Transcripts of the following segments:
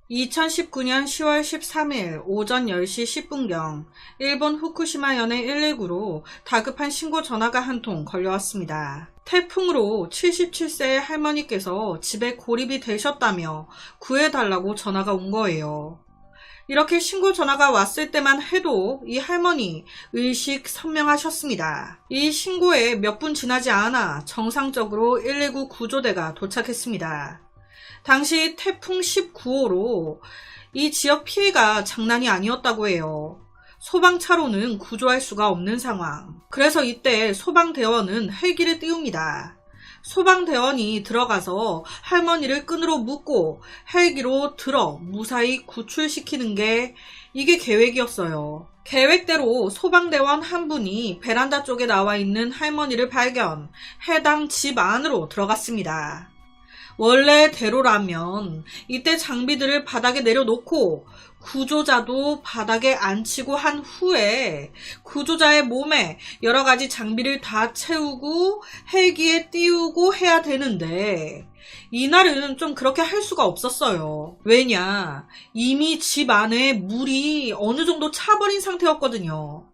2019년 10월 13일 오전 10시 10분경 일본 후쿠시마현의 119로 다급한 신고 전화가 한 통 걸려왔습니다. 태풍으로 77세의 할머니께서 집에 고립이 되셨다며 구해달라고 전화가 온 거예요. 이렇게 신고 전화가 왔을 때만 해도 이 할머니 의식 선명하셨습니다. 이 신고에 몇 분 지나지 않아 정상적으로 119 구조대가 도착했습니다. 당시 태풍 19호로 이 지역 피해가 장난이 아니었다고 해요. 소방차로는 구조할 수가 없는 상황. 그래서 이때 소방대원은 헬기를 띄웁니다. 소방대원이 들어가서 할머니를 끈으로 묶고 헬기로 들어 무사히 구출시키는 게 이게 계획이었어요. 계획대로 소방대원 한 분이 베란다 쪽에 나와 있는 할머니를 발견, 해당 집 안으로 들어갔습니다. 원래대로라면 이때 장비들을 바닥에 내려놓고 구조자도 바닥에 앉히고 한 후에 구조자의 몸에 여러가지 장비를 다 채우고 헬기에 띄우고 해야 되는데 이날은 좀 그렇게 할 수가 없었어요. 왜냐? 이미 집 안에 물이 어느 정도 차버린 상태였거든요.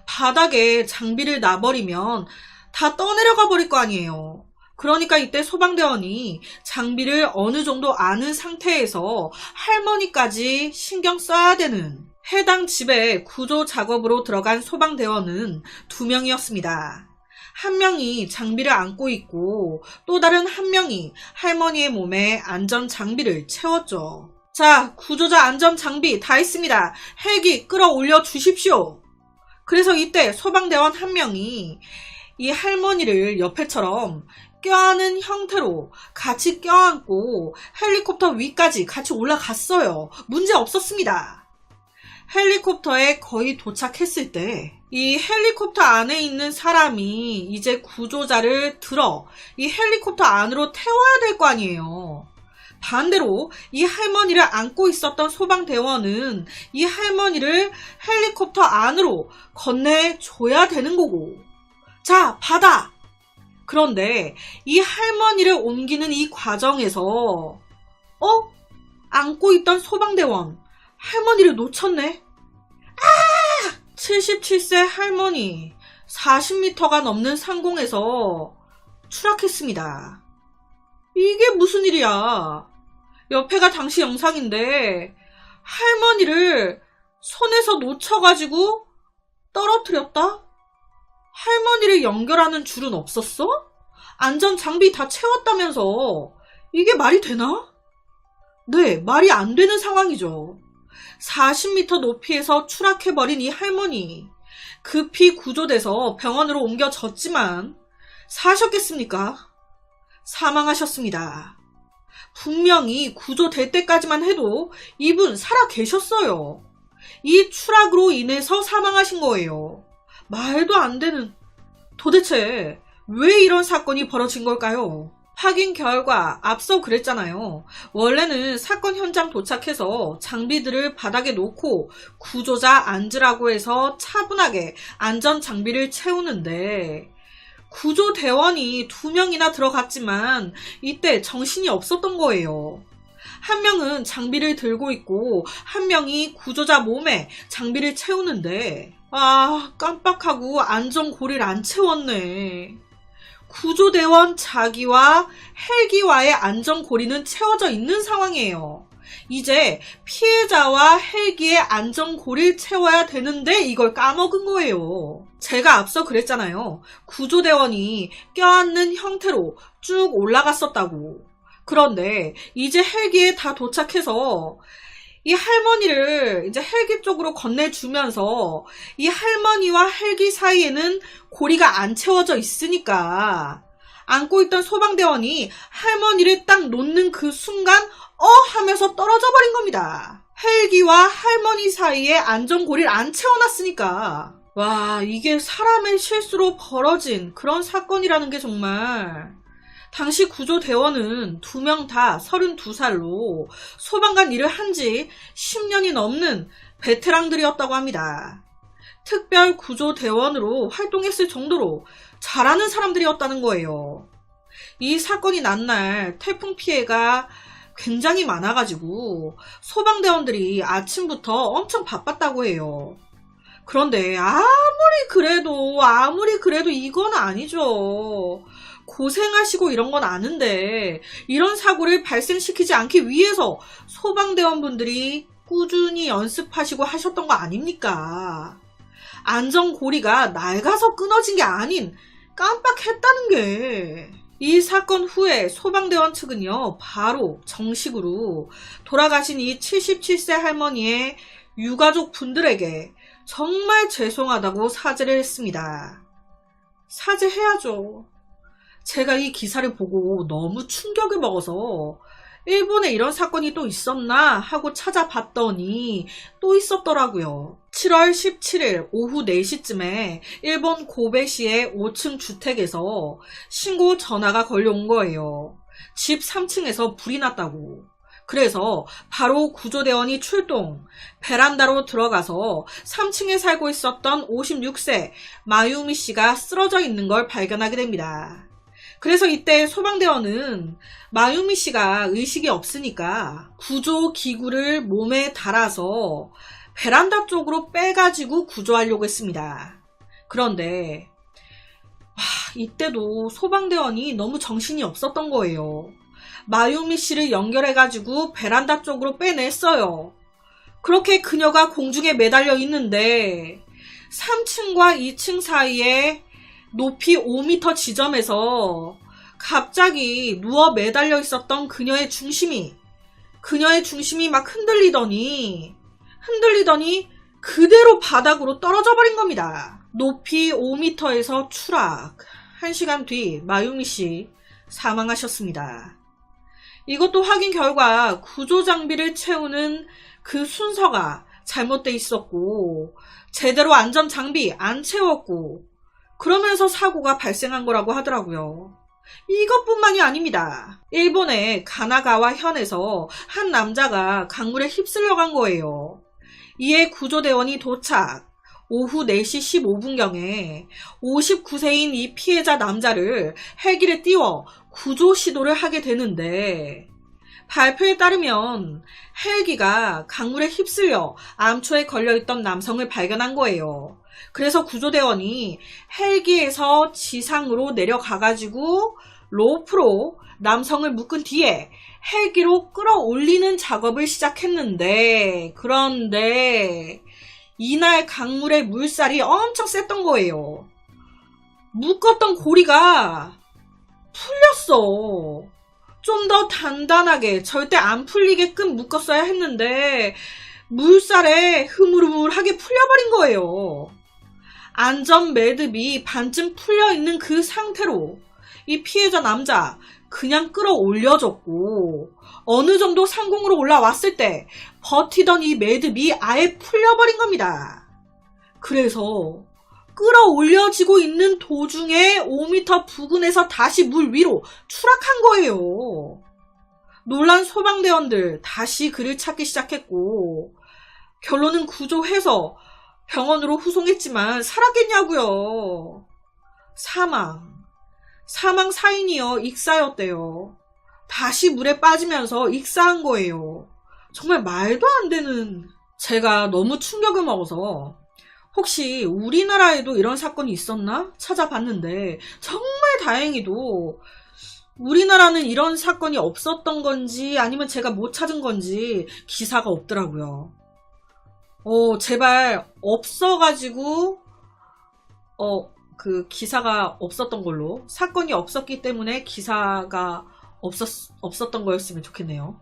바닥에 장비를 놔버리면 다 떠내려가 버릴 거 아니에요. 그러니까 이때 소방대원이 장비를 어느 정도 아는 상태에서 할머니까지 신경 써야 되는, 해당 집에 구조 작업으로 들어간 소방대원은 2명이었습니다. 한 명이 장비를 안고 있고 또 다른 한 명이 할머니의 몸에 안전장비를 채웠죠. 자, 구조자 안전장비 다 있습니다. 헬기 끌어올려 주십시오. 그래서 이때 소방대원 한 명이 이 할머니를 옆에처럼 껴안은 형태로 같이 껴안고 헬리콥터 위까지 같이 올라갔어요. 문제 없었습니다. 헬리콥터에 거의 도착했을 때 이 헬리콥터 안에 있는 사람이 이제 구조자를 들어 이 헬리콥터 안으로 태워야 될 거 아니에요. 반대로 이 할머니를 안고 있었던 소방대원은 이 할머니를 헬리콥터 안으로 건네줘야 되는 거고, 자, 받아! 그런데 이 할머니를 옮기는 이 과정에서 안고 있던 소방대원 할머니를 놓쳤네. 77세 할머니 40m가 넘는 상공에서 추락했습니다. 이게 무슨 일이야. 옆에가 당시 영상인데 할머니를 손에서 놓쳐가지고 떨어뜨렸다? 할머니를 연결하는 줄은 없었어? 안전장비 다 채웠다면서 이게 말이 되나? 네, 말이 안 되는 상황이죠. 40m 높이에서 추락해버린 이 할머니, 급히 구조돼서 병원으로 옮겨졌지만 사셨겠습니까? 사망하셨습니다. 분명히 구조될 때까지만 해도 이분 살아 계셨어요. 이 추락으로 인해서 사망하신 거예요. 말도 안 되는, 도대체 왜 이런 사건이 벌어진 걸까요? 확인 결과 앞서 그랬잖아요. 원래는 사건 현장 도착해서 장비들을 바닥에 놓고 구조자 앉으라고 해서 차분하게 안전장비를 채우는데 구조대원이 2명이나 들어갔지만 이때 정신이 없었던 거예요. 한 명은 장비를 들고 있고 한 명이 구조자 몸에 장비를 채우는데 깜빡하고 안전고리를 안 채웠네. 구조대원 자기와 헬기와의 안전고리는 채워져 있는 상황이에요. 이제 피해자와 헬기의 안전고리를 채워야 되는데 이걸 까먹은 거예요. 제가 앞서 그랬잖아요. 구조대원이 껴안는 형태로 쭉 올라갔었다고. 그런데 이제 헬기에 다 도착해서 이 할머니를 이제 헬기 쪽으로 건네주면서 이 할머니와 헬기 사이에는 고리가 안 채워져 있으니까 안고 있던 소방대원이 할머니를 딱 놓는 그 순간 하면서 떨어져 버린 겁니다. 헬기와 할머니 사이에 안전고리를 안 채워놨으니까. 와, 이게 사람의 실수로 벌어진 그런 사건이라는 게 정말. 당시 구조대원은 2명 다 32살로 소방관 일을 한 지 10년이 넘는 베테랑들이었다고 합니다. 특별 구조대원으로 활동했을 정도로 잘하는 사람들이었다는 거예요. 이 사건이 난 날 태풍 피해가 굉장히 많아가지고 소방대원들이 아침부터 엄청 바빴다고 해요. 그런데 아무리 그래도 이건 아니죠. 고생하시고 이런 건 아는데 이런 사고를 발생시키지 않기 위해서 소방대원분들이 꾸준히 연습하시고 하셨던 거 아닙니까? 안전고리가 낡아서 끊어진 게 아닌 깜빡했다는 게. 이 사건 후에 소방대원 측은요, 바로 정식으로 돌아가신 이 77세 할머니의 유가족 분들에게 정말 죄송하다고 사죄를 했습니다. 사죄해야죠. 제가 이 기사를 보고 너무 충격을 먹어서 일본에 이런 사건이 또 있었나 하고 찾아봤더니 또 있었더라고요. 7월 17일 오후 4시쯤에 일본 고베시의 5층 주택에서 신고 전화가 걸려온 거예요. 집 3층에서 불이 났다고. 그래서 바로 구조대원이 출동, 베란다로 들어가서 3층에 살고 있었던 56세 마유미 씨가 쓰러져 있는 걸 발견하게 됩니다. 그래서 이때 소방대원은 마유미 씨가 의식이 없으니까 구조기구를 몸에 달아서 베란다 쪽으로 빼가지고 구조하려고 했습니다. 그런데 이때도 소방대원이 너무 정신이 없었던 거예요. 마유미 씨를 연결해가지고 베란다 쪽으로 빼냈어요. 그렇게 그녀가 공중에 매달려 있는데 3층과 2층 사이에 높이 5m 지점에서 갑자기 누워 매달려 있었던 그녀의 중심이 막 흔들리더니 그대로 바닥으로 떨어져 버린 겁니다. 높이 5m에서 추락. 1시간 뒤 마유미 씨 사망하셨습니다. 이것도 확인 결과 구조 장비를 채우는 그 순서가 잘못돼 있었고 제대로 안전 장비 안 채웠고 그러면서 사고가 발생한 거라고 하더라고요. 이것뿐만이 아닙니다. 일본의 가나가와 현에서 한 남자가 강물에 휩쓸려 간 거예요. 이에 구조대원이 도착. 오후 4시 15분경에 59세인 이 피해자 남자를 헬기를 띄워 구조 시도를 하게 되는데 발표에 따르면 헬기가 강물에 휩쓸려 암초에 걸려있던 남성을 발견한 거예요. 그래서 구조대원이 헬기에서 지상으로 내려가가지고 로프로 남성을 묶은 뒤에 헬기로 끌어올리는 작업을 시작했는데 그런데 이날 강물의 물살이 엄청 셌던 거예요. 묶었던 고리가 풀렸어. 좀 더 단단하게 절대 안 풀리게끔 묶었어야 했는데 물살에 흐물흐물하게 풀려버린 거예요. 안전 매듭이 반쯤 풀려있는 그 상태로 이 피해자 남자 그냥 끌어올려졌고 어느 정도 상공으로 올라왔을 때 버티던 이 매듭이 아예 풀려버린 겁니다. 그래서 끌어올려지고 있는 도중에 5m 부근에서 다시 물 위로 추락한 거예요. 놀란 소방대원들 다시 그를 찾기 시작했고 결론은 구조해서 병원으로 후송했지만 살았겠냐고요. 사망 사인이요 익사였대요. 다시 물에 빠지면서 익사한 거예요. 정말 말도 안 되는. 제가 너무 충격을 먹어서 혹시 우리나라에도 이런 사건이 있었나 찾아봤는데 정말 다행히도 우리나라는 이런 사건이 없었던 건지 아니면 제가 못 찾은 건지 기사가 없더라고요. 제발 없어가지고 그 기사가 없었던 걸로, 사건이 없었기 때문에 기사가 없었던 거였으면 좋겠네요.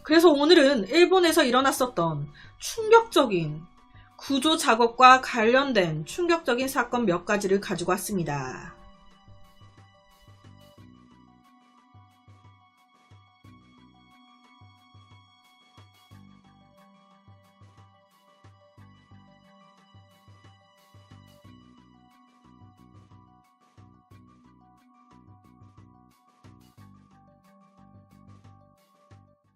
그래서 오늘은 일본에서 일어났었던 충격적인 구조 작업과 관련된 충격적인 사건 몇 가지를 가지고 왔습니다.